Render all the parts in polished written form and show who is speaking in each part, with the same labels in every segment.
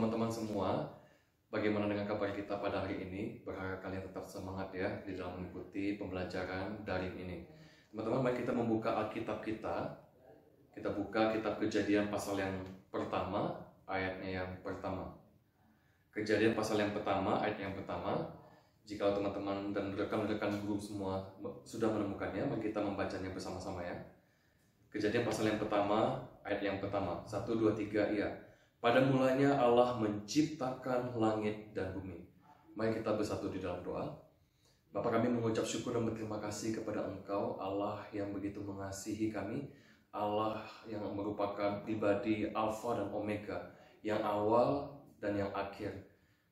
Speaker 1: teman-teman semua, bagaimana dengan kabar kita pada hari ini? Berharap kalian tetap semangat ya di dalam mengikuti pembelajaran daring ini. Teman-teman, mari kita membuka Alkitab kita. Kita buka kitab Kejadian pasal yang pertama, ayatnya yang pertama. Kejadian pasal yang pertama, ayat yang pertama. Jika teman-teman dan rekan-rekan guru semua sudah menemukannya, mari kita membacanya bersama-sama ya. Kejadian pasal yang pertama, ayat yang pertama. 1, 2, 3, iya. Pada mulanya Allah menciptakan langit dan bumi. Mari kita bersatu di dalam doa. Bapa, kami mengucap syukur dan berterima kasih kepada Engkau, Allah yang begitu mengasihi kami, Allah yang merupakan pribadi Alfa dan Omega, yang awal dan yang akhir.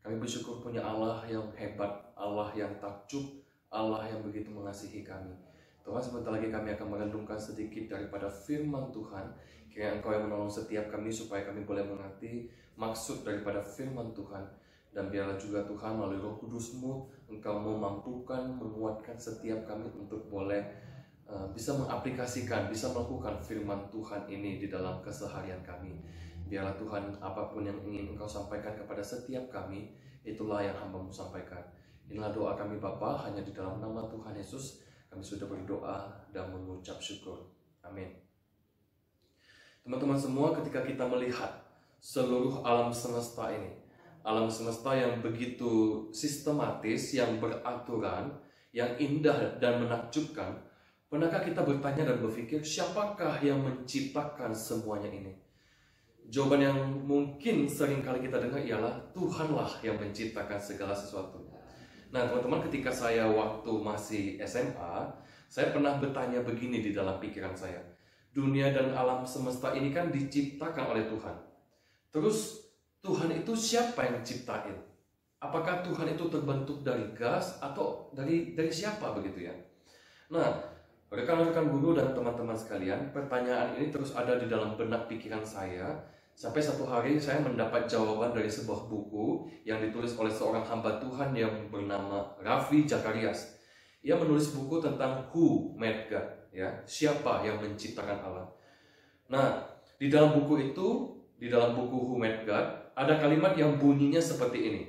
Speaker 1: Kami bersyukur punya Allah yang hebat, Allah yang takjub, Allah yang begitu mengasihi kami. Tuhan, sebentar lagi kami akan merenungkan sedikit daripada firman Tuhan. Kiranya Engkau yang menolong setiap kami supaya kami boleh mengerti maksud daripada firman Tuhan. Dan biarlah juga Tuhan melalui Roh Kudus-Mu, Engkau memampukan, menguatkan setiap kami untuk boleh bisa mengaplikasikan, bisa melakukan firman Tuhan ini di dalam keseharian kami. Biarlah Tuhan, apapun yang ingin Engkau sampaikan kepada setiap kami, itulah yang hamba-Mu sampaikan. Inilah doa kami Bapa, hanya di dalam nama Tuhan Yesus kami sudah berdoa dan mengucap syukur. Amin. Teman-teman semua, ketika kita melihat seluruh alam semesta ini, alam semesta yang begitu sistematis, yang beraturan, yang indah dan menakjubkan, pernahkah kita bertanya dan berpikir, siapakah yang menciptakan semuanya ini? Jawaban yang mungkin sering kali kita dengar ialah Tuhanlah yang menciptakan segala sesuatu. Nah teman-teman, ketika saya waktu masih SMA, saya pernah bertanya begini di dalam pikiran saya. Dunia dan alam semesta ini kan diciptakan oleh Tuhan. Terus Tuhan itu siapa yang ciptain? Apakah Tuhan itu terbentuk dari gas atau dari siapa begitu ya? Nah, rekan-rekan guru dan teman-teman sekalian, pertanyaan ini terus ada di dalam benak pikiran saya. Sampai satu hari saya mendapat jawaban dari sebuah buku yang ditulis oleh seorang hamba Tuhan yang bernama Ravi Zacharias. Ia menulis buku tentang Who Made God, ya, siapa yang menciptakan Allah. Nah, di dalam buku itu, di dalam buku Who Made God, ada kalimat yang bunyinya seperti ini.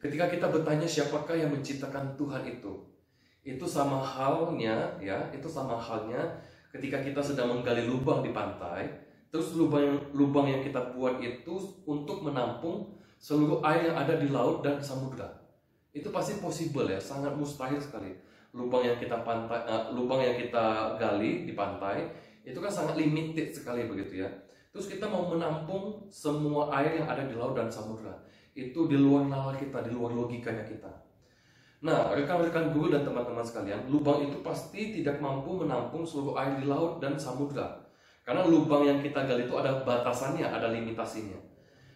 Speaker 1: Ketika kita bertanya siapakah yang menciptakan Tuhan itu sama halnya, ya, itu sama halnya ketika kita sedang menggali lubang di pantai. Terus lubang yang kita buat itu untuk menampung seluruh air yang ada di laut dan samudra. Itu pasti possible ya, sangat mustahil sekali. Lubang yang kita gali di pantai itu kan sangat limited sekali begitu ya. Terus kita mau menampung semua air yang ada di laut dan samudra. Itu di luar nalar kita, di luar logikanya kita. Nah, rekan-rekan guru dan teman-teman sekalian, lubang itu pasti tidak mampu menampung seluruh air di laut dan samudra. Karena lubang yang kita gali itu ada batasannya, ada limitasinya.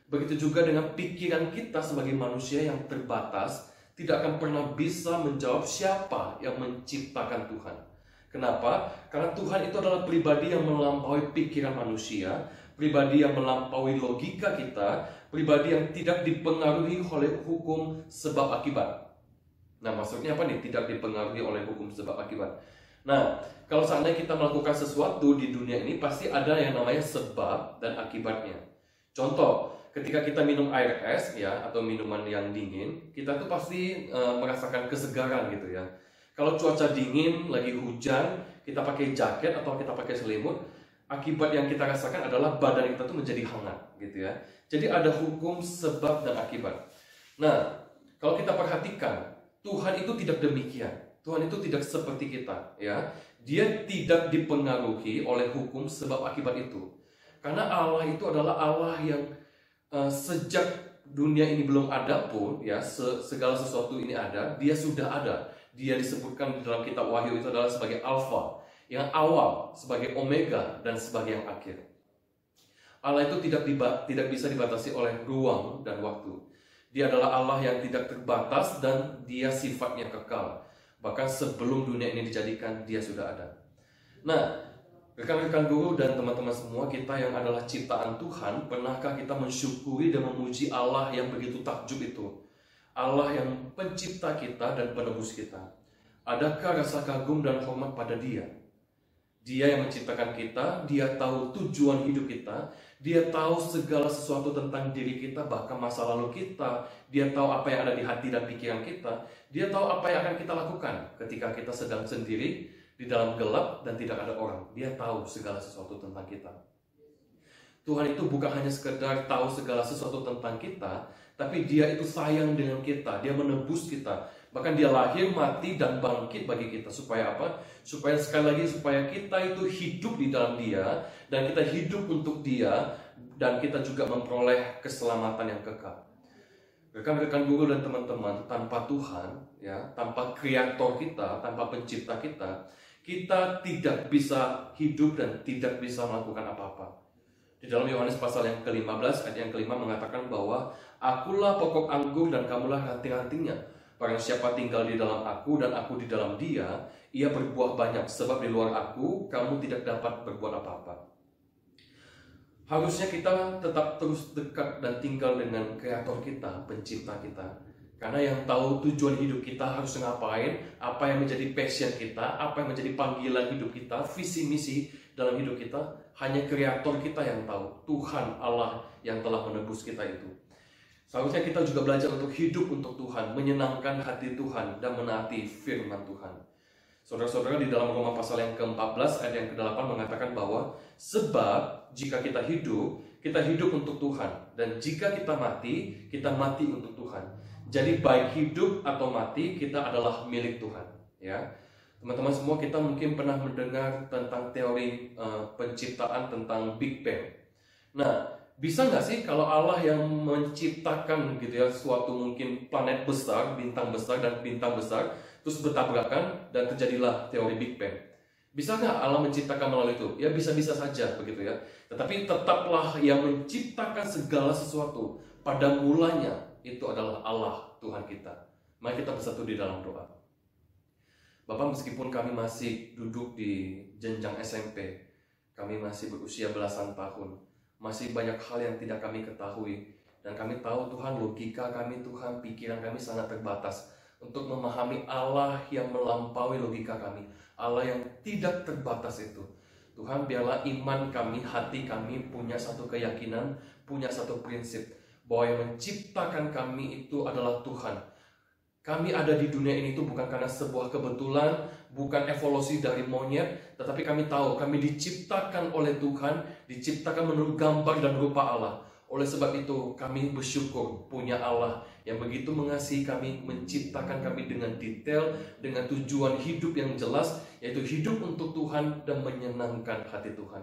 Speaker 1: Begitu juga dengan pikiran kita sebagai manusia yang terbatas, tidak akan pernah bisa menjawab siapa yang menciptakan Tuhan. Kenapa? Karena Tuhan itu adalah pribadi yang melampaui pikiran manusia, pribadi yang melampaui logika kita, pribadi yang tidak dipengaruhi oleh hukum sebab akibat. Nah, maksudnya apa nih? Tidak dipengaruhi oleh hukum sebab akibat. Nah, kalau seandainya kita melakukan sesuatu di dunia ini, pasti ada yang namanya sebab dan akibatnya. Contoh, ketika kita minum air es ya, atau minuman yang dingin, kita tuh pasti merasakan kesegaran gitu ya. Kalau cuaca dingin, lagi hujan, kita pakai jaket atau kita pakai selimut, akibat yang kita rasakan adalah badan kita tuh menjadi hangat gitu ya. Jadi ada hukum sebab dan akibat. Nah, kalau kita perhatikan, Tuhan itu tidak demikian. Tuhan itu tidak seperti kita, ya. Dia tidak dipengaruhi oleh hukum sebab akibat itu. Karena Allah itu adalah Allah yang sejak dunia ini belum ada pun, ya, segala sesuatu ini ada, dia sudah ada. Dia disebutkan di dalam kitab Wahyu itu adalah sebagai Alfa, yang awal, sebagai Omega, dan sebagai yang akhir. Allah itu tidak bisa dibatasi oleh ruang dan waktu. Dia adalah Allah yang tidak terbatas dan dia sifatnya kekal. Bahkan sebelum dunia ini dijadikan, dia sudah ada. Nah, rekan-rekan guru dan teman-teman semua, kita yang adalah ciptaan Tuhan, pernahkah kita mensyukuri dan memuji Allah yang begitu takjub itu? Allah yang pencipta kita dan penebus kita. Adakah rasa kagum dan hormat pada Dia? Dia yang menciptakan kita, Dia tahu tujuan hidup kita, Dia tahu segala sesuatu tentang diri kita, bahkan masa lalu kita. Dia tahu apa yang ada di hati dan pikiran kita. Dia tahu apa yang akan kita lakukan ketika kita sedang sendiri di dalam gelap dan tidak ada orang. Dia tahu segala sesuatu tentang kita. Tuhan itu bukan hanya sekedar tahu segala sesuatu tentang kita, tapi Dia itu sayang dengan kita. Dia menebus kita. Bahkan Dia lahir, mati, dan bangkit bagi kita. Supaya apa? Supaya sekali lagi, supaya kita itu hidup di dalam Dia, dan kita hidup untuk Dia, dan kita juga memperoleh keselamatan yang kekal. Rekan-rekan guru dan teman-teman, tanpa Tuhan, ya, tanpa kreator kita, tanpa pencipta kita, kita tidak bisa hidup dan tidak bisa melakukan apa-apa. Di dalam Yohanes pasal yang ke-15 ayat yang ke-5 mengatakan bahwa akulah pokok anggur dan kamulah ranting-rantingnya. Barang siapa tinggal di dalam aku dan aku di dalam dia, ia berbuah banyak, sebab di luar aku kamu tidak dapat berbuat apa-apa. Harusnya kita tetap terus dekat dan tinggal dengan kreator kita, pencipta kita. Karena yang tahu tujuan hidup kita harus ngapain, apa yang menjadi passion kita, apa yang menjadi panggilan hidup kita, visi misi dalam hidup kita, hanya kreator kita yang tahu. Tuhan Allah yang telah menebus kita itu. Seharusnya kita juga belajar untuk hidup untuk Tuhan, menyenangkan hati Tuhan, dan menaati firman Tuhan. Saudara-saudara, di dalam Roma pasal yang ke-14 ayat yang ke-8 mengatakan bahwa sebab jika kita hidup untuk Tuhan, dan jika kita mati untuk Tuhan. Jadi baik hidup atau mati, kita adalah milik Tuhan. Ya, teman-teman semua, kita mungkin pernah mendengar tentang teori penciptaan tentang Big Bang. Nah, bisa nggak sih kalau Allah yang menciptakan gitu ya suatu mungkin planet besar, bintang besar dan bintang besar, terus bertabrakan dan terjadilah teori Big Bang? Bisa nggak Allah menciptakan melalui itu? Ya bisa-bisa saja begitu ya. Tetapi tetaplah yang menciptakan segala sesuatu pada mulanya itu adalah Allah Tuhan kita. Mari kita bersatu di dalam doa. Bapak, meskipun kami masih duduk di jenjang SMP, kami masih berusia belasan tahun, masih banyak hal yang tidak kami ketahui, dan kami tahu Tuhan, logika kami Tuhan, pikiran kami sangat terbatas untuk memahami Allah yang melampaui logika kami, Allah yang tidak terbatas itu. Tuhan, biarlah iman kami, hati kami punya satu keyakinan, punya satu prinsip, bahwa yang menciptakan kami itu adalah Tuhan. Kami ada di dunia ini itu bukan karena sebuah kebetulan, bukan evolusi dari monyet, tetapi kami tahu kami diciptakan oleh Tuhan, diciptakan menurut gambar dan rupa Allah. Oleh sebab itu kami bersyukur punya Allah yang begitu mengasihi kami, menciptakan kami dengan detail, dengan tujuan hidup yang jelas, yaitu hidup untuk Tuhan dan menyenangkan hati Tuhan.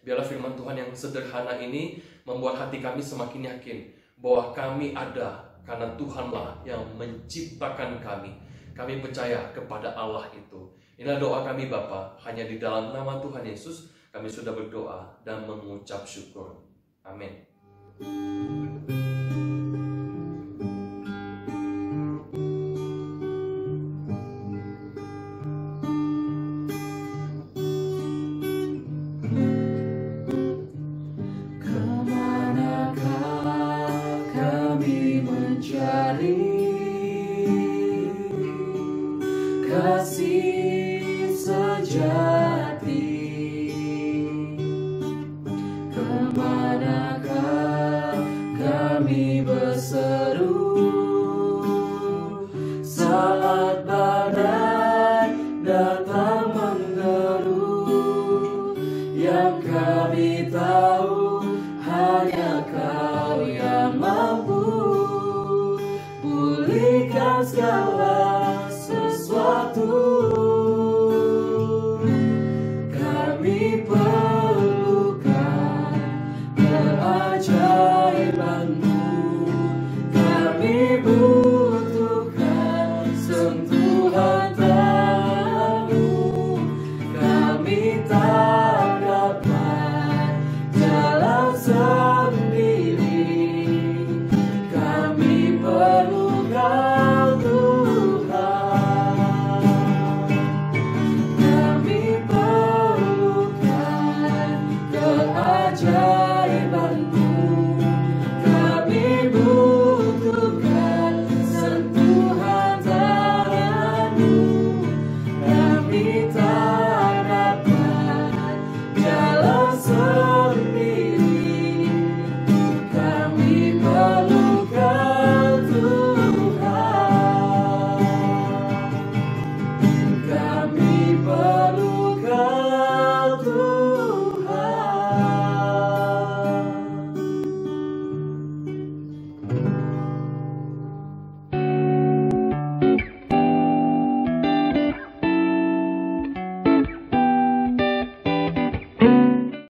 Speaker 1: Biarlah firman Tuhan yang sederhana ini membuat hati kami semakin yakin bahwa kami ada karena Tuhanlah yang menciptakan kami. Kami percaya kepada Allah itu. Inilah doa kami Bapa. Hanya di dalam nama Tuhan Yesus kami sudah berdoa dan mengucap syukur. Amin.
Speaker 2: Kasih sejati, kemanakah kami berseru saat badai datang menggeru? Yang kami tahu hanya Kau yang mampu pulihkan segala